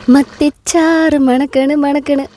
മത്തിച്ചാറ് മണക്കണ് മണക്കണ്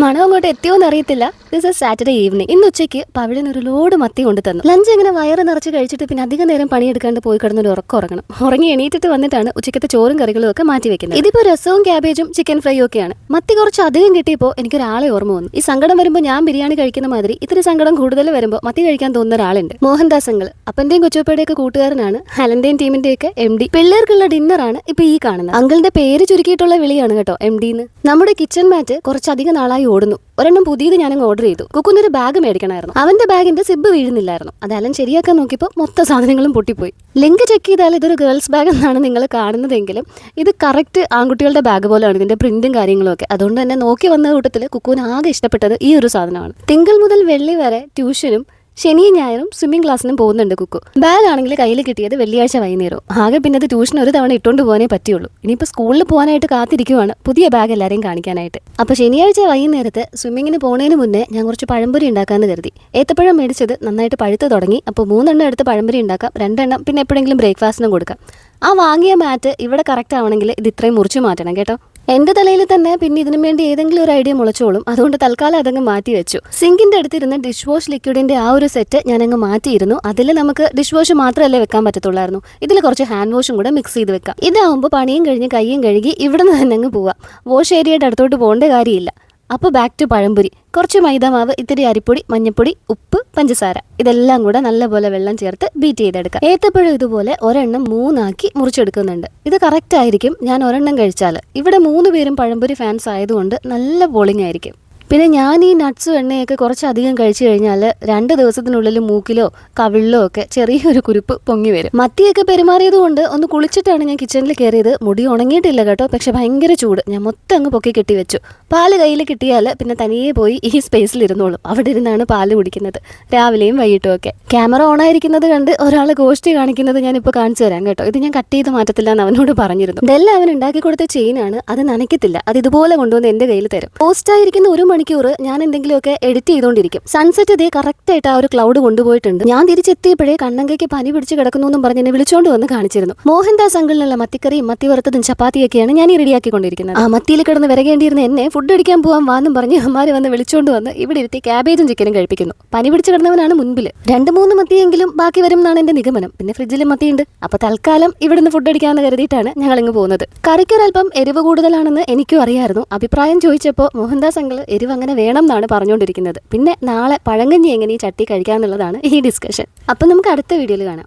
മണം അങ്ങോട്ട് എത്തിയോന്ന് അറിയത്തില്ല. This is Saturday evening. ഇന്ന് ഉച്ചയ്ക്ക് പവിഴൻ ഒരു ലോഡ് മത്തി കൊണ്ടു തന്നു. ലഞ്ച് ഇങ്ങനെ വയറ് നിറച്ച് കഴിച്ചിട്ട് പിന്നെ അധികം നേരം പണിയെടുക്കാണ്ട് പോയി കിടന്നൊരു ഉറങ്ങണം. ഉറങ്ങി എണീറ്റിട്ട് വന്നിട്ടാണ് ഉച്ചക്കത്തെ ചോറും കറികളും ഒക്കെ മാറ്റി വെക്കുന്നത്. ഇതിപ്പോ രസവും ക്യാബേജും ചിക്കൻ ഫ്രൈയും ഒക്കെയാണ്. മത്തി കുറച്ച് അധികം കിട്ടിയപ്പോൾ എനിക്കൊരാളെ ഓർമ്മ വന്നു. ഈ സങ്കടം വരുമ്പോൾ ഞാൻ ബിരിയാണി കഴിക്കുന്ന മാതിരി ഇത്തിരി സങ്കടം കൂടുതൽ വരുമ്പോൾ മത്തി കഴിക്കാൻ തോന്നുന്ന ഒരാളുണ്ട്. മോഹൻദാസ് അങ്കിൾ. അപ്പന്റെയും കൊച്ചുപ്പയുടെയൊക്കെ കൂട്ടുകാരനാണ്. ഹലന്റെയും ടീമിന്റെയൊക്കെ MD. പിള്ളേർക്കുള്ള ഡിന്നറാണ് ഇപ്പൊ ഈ കാണുന്നത്. അങ്കിളിന്റെ പേര് ചുരുക്കിയിട്ടുള്ള വിളിയാണ് കേട്ടോ MD എന്ന്. നമ്മുടെ കിച്ചൺ മാറ്റ് കുറച്ചധികം നാളായി ഓടുന്നു. ഒരെണ്ണം പുതിയത് ഞാനങ്ങ് ഓർഡർ ചെയ്തു. കുക്കുന്നൊരു ബാഗ് മേടിക്കണമായിരുന്നു. അവന്റെ ബാഗിന്റെ സിബ് വീഴുന്നില്ലായിരുന്നു. അതെല്ലാം ശരിയാക്കാൻ നോക്കിയപ്പോൾ മൊത്തം സാധനങ്ങളും പൊട്ടിപ്പോയി. ലിങ്ക് ചെക്ക് ചെയ്താൽ ഇതൊരു ഗേൾസ് ബാഗ് എന്നാണ് നിങ്ങൾ കാണുന്നതെങ്കിലും ഇത് കറക്റ്റ് ആൺകുട്ടികളുടെ ബാഗ് പോലെയാണ് ഇതിന്റെ പ്രിന്റും കാര്യങ്ങളും ഒക്കെ. അതുകൊണ്ട് തന്നെ നോക്കി വന്ന കൂട്ടത്തിൽ കുക്കുവിന് ആകെ ഇഷ്ടപ്പെട്ടത് ഈ ഒരു സാധനമാണ്. തിങ്കൾ മുതൽ വെള്ളി വരെ ട്യൂഷനും ശനിയും ഞായറും സ്വിമ്മിംഗ് ക്ലാസ്സിനും പോകുന്നുണ്ട് കുക്കു. ബാഗ് ആണെങ്കിൽ കയ്യിൽ കിട്ടിയത് വെള്ളിയാഴ്ച വൈകുന്നേരം. ആകെ പിന്നെ അത് ട്യൂഷൻ ഒരു തവണ ഇട്ടുകൊണ്ട് പോകാനേ പറ്റുള്ളൂ. ഇനിയിപ്പോൾ സ്കൂളിൽ പോകാനായിട്ട് കാത്തിരിക്കുവാണ് പുതിയ ബാഗ് എല്ലാവരെയും കാണിക്കാനായിട്ട്. അപ്പോൾ ശനിയാഴ്ച വൈകുന്നേരത്ത് സ്വിമ്മിങ്ങിന് പോകുന്നതിന് മുന്നേ ഞാൻ കുറച്ച് പഴംപൊരി ഉണ്ടാക്കാമെന്ന് കരുതി. ഏത്തപ്പഴം മേടിച്ചത് നന്നായിട്ട് പഴുത്ത് തുടങ്ങി. അപ്പോൾ 3 എണ്ണം എടുത്ത് പഴംപൊരി ഉണ്ടാക്കാം, 2 എണ്ണം പിന്നെ എപ്പോഴെങ്കിലും ബ്രേക്ക്ഫാസ്റ്റിനും കൊടുക്കാം. ആ വാങ്ങിയ മാറ്റ് ഇവിടെ കറക്റ്റ് ആവണമെങ്കിൽ ഇത് ഇത്രയും മുറിച്ച് മാറ്റണം കേട്ടോ. എന്റെ തലയിൽ തന്നെ പിന്നെ ഇതിനു വേണ്ടി ഏതെങ്കിലും ഒരു ഐഡിയ മുളച്ചോളും. അതുകൊണ്ട് തൽക്കാലം അതങ്ങ് മാറ്റി വെച്ചു. സിങ്കിന്റെ അടുത്തിരുന്ന ഡിഷ് വാഷ് ലിക്വിഡിന്റെ ആ ഒരു സെറ്റ് ഞാനങ്ങ് മാറ്റിയിരുന്നു. അതിൽ നമുക്ക് ഡിഷ് വാഷ് മാത്രമല്ലേ വെക്കാൻ പറ്റത്തുള്ളായിരുന്നു. ഇതിൽ കുറച്ച് ഹാൻഡ് വാഷും കൂടെ മിക്സ് ചെയ്ത് വെക്കാം. ഇതാവുമ്പോൾ പണിയും കഴിഞ്ഞ് കയ്യും കഴുകി ഇവിടെ നിന്ന് തന്നെ അങ്ങ് പോവാം. വാഷ് ഏരിയയുടെ അടുത്തോട്ട് പോകേണ്ട കാര്യമില്ല. അപ്പോൾ ബാക്ക് ടു പഴംപൊരി. കുറച്ച് മൈദാമാവ്, ഇത്തിരി അരിപ്പൊടി, മഞ്ഞപ്പൊടി, ഉപ്പ്, പഞ്ചസാര ഇതെല്ലാം കൂടെ നല്ലപോലെ വെള്ളം ചേർത്ത് ബീറ്റ് ചെയ്തെടുക്കാം. ഏത്തപ്പഴം ഇതുപോലെ ഒരെണ്ണം 3 ആക്കി മുറിച്ചെടുക്കുന്നുണ്ട്. ഇത് കറക്റ്റ് ആയിരിക്കും. ഞാൻ ഒരെണ്ണം കഴിച്ചാൽ ഇവിടെ 3 പേരും പഴംപൊരി ഫാൻസ് ആയതുകൊണ്ട് നല്ല പോളിംഗ് ആയിരിക്കും. പിന്നെ ഞാൻ ഈ നട്ട്സും എണ്ണയൊക്കെ കുറച്ചധികം കഴിച്ചു കഴിഞ്ഞാൽ 2 ദിവസത്തിനുള്ളിൽ മൂക്കിലോ കവിളിലോ ഒക്കെ ചെറിയൊരു കുരുപ്പ് പൊങ്ങി വരും. മത്തിയൊക്കെ പെരുമാറിയത് കൊണ്ട് ഒന്ന് കുളിച്ചിട്ടാണ് ഞാൻ കിച്ചണിൽ കയറിയത്. മുടി ഉണങ്ങിയിട്ടില്ല കേട്ടോ, പക്ഷെ ഭയങ്കര ചൂട്. ഞാൻ മൊത്തം അങ്ങ് പൊക്കി കെട്ടി വെച്ചു. പാല് കയ്യിൽ കിട്ടിയാൽ പിന്നെ തനിയെ പോയി ഈ സ്പേസിൽ ഇരുന്നോളും. അവിടെ ഇരുന്നാണ് പാല് കുടിക്കുന്നത് രാവിലെയും വൈകിട്ടും ഒക്കെ. ക്യാമറ ഓണായിരിക്കുന്നത് കണ്ട് ഒരാൾ ഗോഷ്ടി കാണിക്കുന്നത് ഞാനിപ്പോൾ കാണിച്ചു തരാം കേട്ടോ. ഇത് ഞാൻ കട്ട് ചെയ്ത് മാറ്റത്തില്ല എന്ന് അവനോട് പറഞ്ഞിരുന്നു. ഇതെല്ലാം അവൻ ഉണ്ടാക്കി കൊടുത്ത ചെയിനാണ്. അത് നനയ്ക്കത്തില്ല. അത് ഇതുപോലെ കൊണ്ടുവന്ന് എൻ്റെ കയ്യിൽ തരും. പോസ്റ്റായിരിക്കുന്ന 1 മണിക്കൂർ ഞാൻ എന്തെങ്കിലുമൊക്കെ എഡിറ്റ് ചെയ്തുകൊണ്ടിരിക്കും. സൺസെറ്റ് ഇതേ കറക്റ്റ് ആയിട്ട് ആ ഒരു ക്ലൗഡ് കൊണ്ടുപോയിട്ടുണ്ട്. ഞാൻ തിരിച്ചെത്തിയപ്പോഴേ കണ്ണങ്കയ്ക്ക് പനി പിടിച്ച് കിടക്കുന്നു എന്നും പറഞ്ഞ് എന്നെ വിളിച്ചോണ്ട് വന്ന് കാണിച്ചിരുന്നു. മോഹൻദാസ് അങ്കിളിനുള്ള മത്തിക്കറിയും മത്തി വറുത്തതും ചപ്പാത്തിയൊക്കെയാണ് ഞാൻ ഈ റെഡിയാക്കിക്കൊണ്ടിരിക്കുന്നത്. ആ മത്തിയിൽ കിടന്ന് വിരകേണ്ടിയിരുന്ന എന്നെ ഫുഡ് അടിക്കാൻ പോകാൻ വാന്നും പറഞ്ഞ് അമ്മമാര് വന്ന് വിളിച്ചോണ്ട് വന്ന് ഇവിടെ ഇരുത്തി ക്യാബേജും ചിക്കനും കഴിപ്പിക്കുന്നു. പനി പിടിച്ച് കിടന്നവനാണ് മുൻപിൽ. 2-3 മത്തിയെങ്കിലും ബാക്കി വരും എന്നാണ് എന്റെ നിഗമനം. പിന്നെ ഫ്രിഡ്ജിലും മത്തിയുണ്ട്. അപ്പൊ തൽക്കാലം ഇവിടുന്ന് ഫുഡ് അടിക്കാമെന്ന് കരുതിയിട്ടാണ് ഞങ്ങൾ ഇങ്ങ് പോകുന്നത്. കറിക്കൊരൽപ്പം എരിവ് കൂടുതലാണെന്ന് എനിക്കും അറിയായിരുന്നു. അഭിപ്രായം ചോദിച്ചപ്പോൾ മോഹൻദാസ് അങ്കിൾ എരിവ് അങ്ങനെ വേണം എന്നാണ് പറഞ്ഞുകൊണ്ടിരിക്കുന്നത്. പിന്നെ നാളെ പഴങ്കഞ്ഞി എങ്ങനെ ഈ ചട്ടി കഴിക്കാന്നുള്ളതാണ് ഈ ഡിസ്കഷൻ. അപ്പം നമുക്ക് അടുത്ത വീഡിയോയിൽ കാണാം.